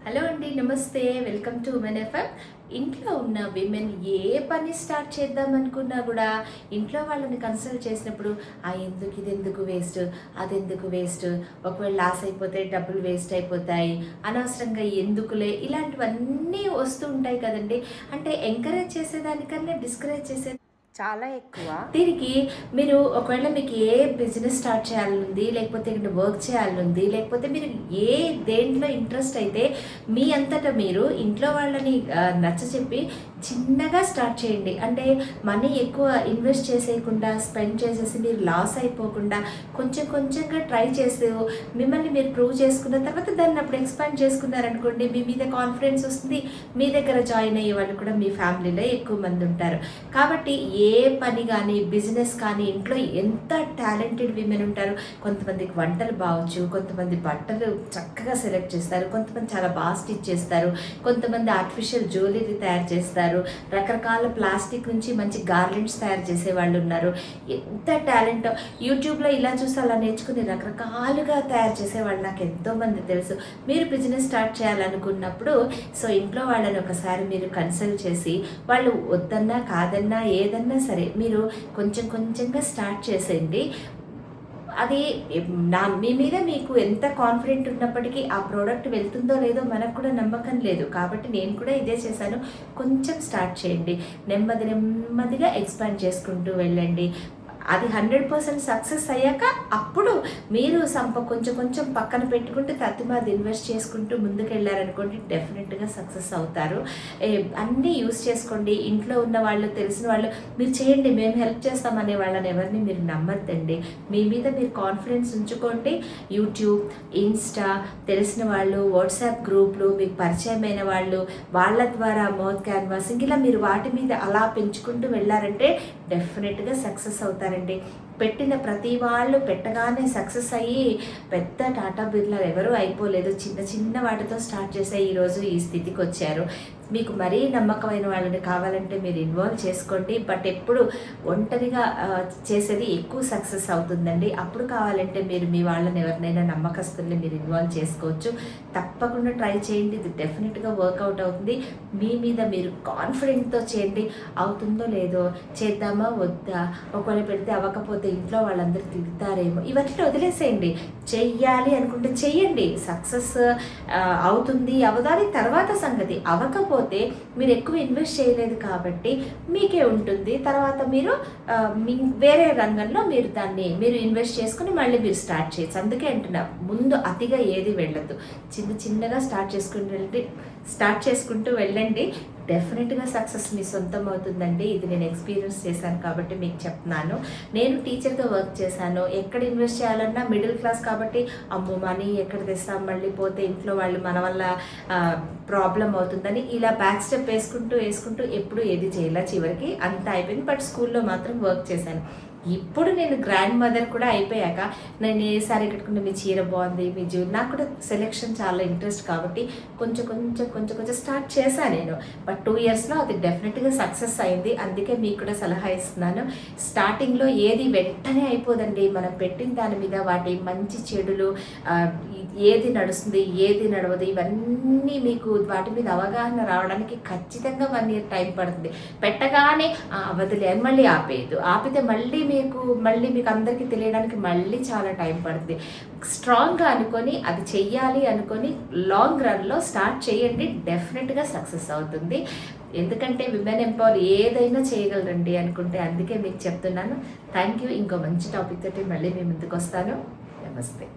Hello అండి, నమస్తే. Welcome to women FM. ఇంట్లో ఉన్న విమెన్ ఏ పని స్టార్ట్ చేద్దాం అనుకున్నా కూడా ఇంట్లో వాళ్ళని కన్సల్ట్ చేసినప్పుడు ఎందుకు ఇది ఎందుకు వేస్ట్, అది ఎందుకు వేస్ట్, ఒకవేళ లాస్ అయిపోతే డబ్బులు వేస్ట్ అయిపోతాయి, అనవసరంగా ఎందుకులే, ఇలాంటివన్నీ వస్తూ ఉంటాయి కదండి. అంటే ఎంకరేజ్ చేసేదానికన్నా డిస్కరేజ్ చేసే చాలా ఎక్కువ. దీనికి మీరు ఒకవేళ మీకు ఏ బిజినెస్ స్టార్ట్ చేయాలనుంది, లేకపోతే ఇక్కడ వర్క్ చేయాలనుంది, లేకపోతే మీరు ఏ దేంట్లో ఇంట్రెస్ట్ అయితే మీ అంతటా మీరు ఇంట్లో వాళ్ళని నచ్చచెప్పి చిన్నగా స్టార్ట్ చేయండి. అంటే మనీ ఎక్కువ ఇన్వెస్ట్ చేసేయకుండా, స్పెండ్ చేసేసి మీరు లాస్ అయిపోకుండా కొంచెం కొంచెంగా ట్రై చేస్తూ మిమ్మల్ని మీరు ప్రూవ్ చేసుకున్న తర్వాత దాన్ని అప్పుడు ఎక్స్పాండ్ చేసుకున్నారనుకోండి, మీ మీద కాన్ఫిడెన్స్ వస్తుంది. మీ దగ్గర జాయిన్ అయ్యే వాళ్ళు కూడా మీ ఫ్యామిలీలో ఎక్కువ మంది ఉంటారు. కాబట్టి ఏ పని కానీ, బిజినెస్ కానీ, ఇంట్లో ఎంత టాలెంటెడ్ విమెన్ ఉంటారు. కొంతమందికి వంటలు బావచ్చు, కొంతమంది బట్టలు చక్కగా సెలెక్ట్ చేస్తారు, కొంతమంది చాలా బాగా స్టిచ్ చేస్తారు, కొంతమంది ఆర్టిఫిషియల్ జ్యువెలరీ తయారు చేస్తారు, రకరకాల ప్లాస్టిక్ నుంచి మంచి గార్లెండ్స్ తయారు చేసే వాళ్ళు ఉన్నారు. ఎంత టాలెంట్! యూట్యూబ్లో ఇలా చూసి అలా నేర్చుకుని రకరకాలుగా తయారు చేసేవాళ్ళు నాకు ఎంతోమంది తెలుసు. మీరు బిజినెస్ స్టార్ట్ చేయాలనుకున్నప్పుడు ఇంట్లో వాళ్ళని ఒకసారి మీరు కన్సల్ట్ చేసి, వాళ్ళు వద్దన్నా కాదన్నా ఏదన్నా సరే మీరు కొంచెం కొంచెంగా స్టార్ట్ చేసేయండి. అది మీ మీద మీకు ఎంత కాన్ఫిడెంట్ ఉన్నప్పటికీ ఆ ప్రోడక్ట్ వెళ్తుందో లేదో మనకు కూడా నమ్మకం లేదు. కాబట్టి నేను కూడా ఇదే చేశాను. కొంచెం స్టార్ట్ చేయండి, నెమ్మది నెమ్మదిగా ఎక్స్పాండ్ చేసుకుంటూ వెళ్ళండి. అది 100% సక్సెస్ అయ్యాక అప్పుడు మీరు కొంచెం కొంచెం పక్కన పెట్టుకుంటూ తత్తిమాది ఇన్వెస్ట్ చేసుకుంటూ ముందుకు వెళ్ళారనుకోండి, డెఫినెట్గా సక్సెస్ అవుతారు. అన్నీ యూస్ చేసుకోండి. ఇంట్లో ఉన్న వాళ్ళు, తెలిసిన వాళ్ళు మీరు చేయండి, మేము హెల్ప్ చేస్తామనే వాళ్ళని ఎవరిని మీరు నమ్మద్దండి. మీ మీద మీరు కాన్ఫిడెన్స్ ఉంచుకోండి. యూట్యూబ్, ఇన్స్టా, తెలిసిన వాళ్ళు, వాట్సాప్ గ్రూప్లు, మీకు పరిచయమైన వాళ్ళు, వాళ్ళ ద్వారా మౌత్ క్యాన్వాసింగ్, ఇలా మీరు వాటి మీద అలా పెంచుకుంటూ వెళ్ళారంటే డెఫినెట్గా సక్సెస్ అవుతారు. పెట్టిన ప్రతి వాళ్ళు పెట్టగానే సక్సెస్ అయ్యి పెద్ద టాటా బిర్లాలు ఎవరూ అయిపోలేదు. చిన్న చిన్న వాటితో స్టార్ట్ చేసే ఈరోజు ఈ స్థితికి వచ్చారు. మీకు మరీ నమ్మకమైన వాళ్ళని కావాలంటే మీరు ఇన్వాల్వ్ చేసుకోండి. బట్ ఎప్పుడు ఒంటరిగా చేసేది ఎక్కువ సక్సెస్ అవుతుందండి. అప్పుడు కావాలంటే మీరు మీ వాళ్ళని ఎవరినైనా నమ్మకస్తుల్ని మీరు ఇన్వాల్వ్ చేసుకోవచ్చు. తప్పకుండా ట్రై చేయండి, ఇది డెఫినెట్గా వర్కౌట్ అవుతుంది. మీ మీద మీరు కాన్ఫిడెంట్తో చేయండి. అవుతుందో లేదో, చేద్దామా వద్దా, ఒకవేళ పెడితే అవ్వకపోతే ఇంట్లో వాళ్ళందరూ తిడతారేమో, ఇవన్నీ వదిలేసేయండి. చెయ్యాలి అనుకుంటే చెయ్యండి. సక్సెస్ అవుతుంది అవదాని తర్వాత సంగతి. అవ్వకపోతే మీరు ఎక్కువ ఇన్వెస్ట్ చేయలేదు కాబట్టి మీకే ఉంటుంది. తర్వాత మీరు వేరే రంగంలో మీరు ఇన్వెస్ట్ చేసుకుని మళ్ళీ మీరు స్టార్ట్ చేయొచ్చు. అందుకే అంటున్నా, ముందు అతిగా ఏది వెళ్ళద్దు. చిన్నగా స్టార్ట్ చేసుకుంటూ వెళ్ళండి. డెఫినెట్గా సక్సెస్ మీ సొంతం అవుతుందండి. ఇది నేను ఎక్స్పీరియన్స్ చేశాను కాబట్టి మీకు చెప్తున్నాను. నేను టీచర్గా వర్క్ చేశాను. ఎక్కడ ఇన్వెస్ట్ చేయాలన్నా మిడిల్ క్లాస్ కాబట్టి అమ్మో మనీ ఎక్కడ తెస్తాం, మళ్ళీ పోతే ఇంట్లో వాళ్ళు మన వల్ల ప్రాబ్లం అవుతుందని ఇలా బ్యాక్ స్టెప్ వేసుకుంటూ ఎప్పుడు ఏది చేయాల, చివరికి అంతా అయిపోయింది. బట్ స్కూల్లో మాత్రం వర్క్ చేశాను. ఇప్పుడు నేను గ్రాండ్ మదర్ కూడా అయిపోయాక నేను ఏ సారీ కట్టుకుంటే మీ చీర బాగుంది, మీ నాకు కూడా సెలెక్షన్ చాలా ఇంట్రెస్ట్ కాబట్టి కొంచెం స్టార్ట్ చేశాను నేను. బట్ 2 ఇయర్స్లో అది డెఫినెట్గా సక్సెస్ అయింది. అందుకే మీకు కూడా సలహా ఇస్తున్నాను. స్టార్టింగ్లో ఏది వెంటనే అయిపోదండి. మనం పెట్టిన దాని మీద వాటి మంచి చెడులు, ఏది నడుస్తుంది ఏది నడవదు, ఇవన్నీ మీకు వాటి మీద అవగాహన రావడానికి ఖచ్చితంగా 1 ఇయర్ టైం పడుతుంది. పెట్టగానే వదిలే అని మళ్ళీ ఆపితే మళ్ళీ మీకు అందరికీ తెలియడానికి మళ్ళీ చాలా టైం పడుతుంది. స్ట్రాంగ్గా అనుకొని అది చెయ్యాలి అనుకొని లాంగ్ రన్లో స్టార్ట్ చేయండి. డెఫినెట్గా సక్సెస్ అవుతుంది. ఎందుకంటే విమెన్ ఎంపవర్ ఏదైనా చేయగలరండి అనుకుంటే. అందుకే మీకు చెప్తున్నాను. Thank you. ఇంకో మంచి టాపిక్ తోటి మళ్ళీ మీ ముందుకు వస్తాను. నమస్తే.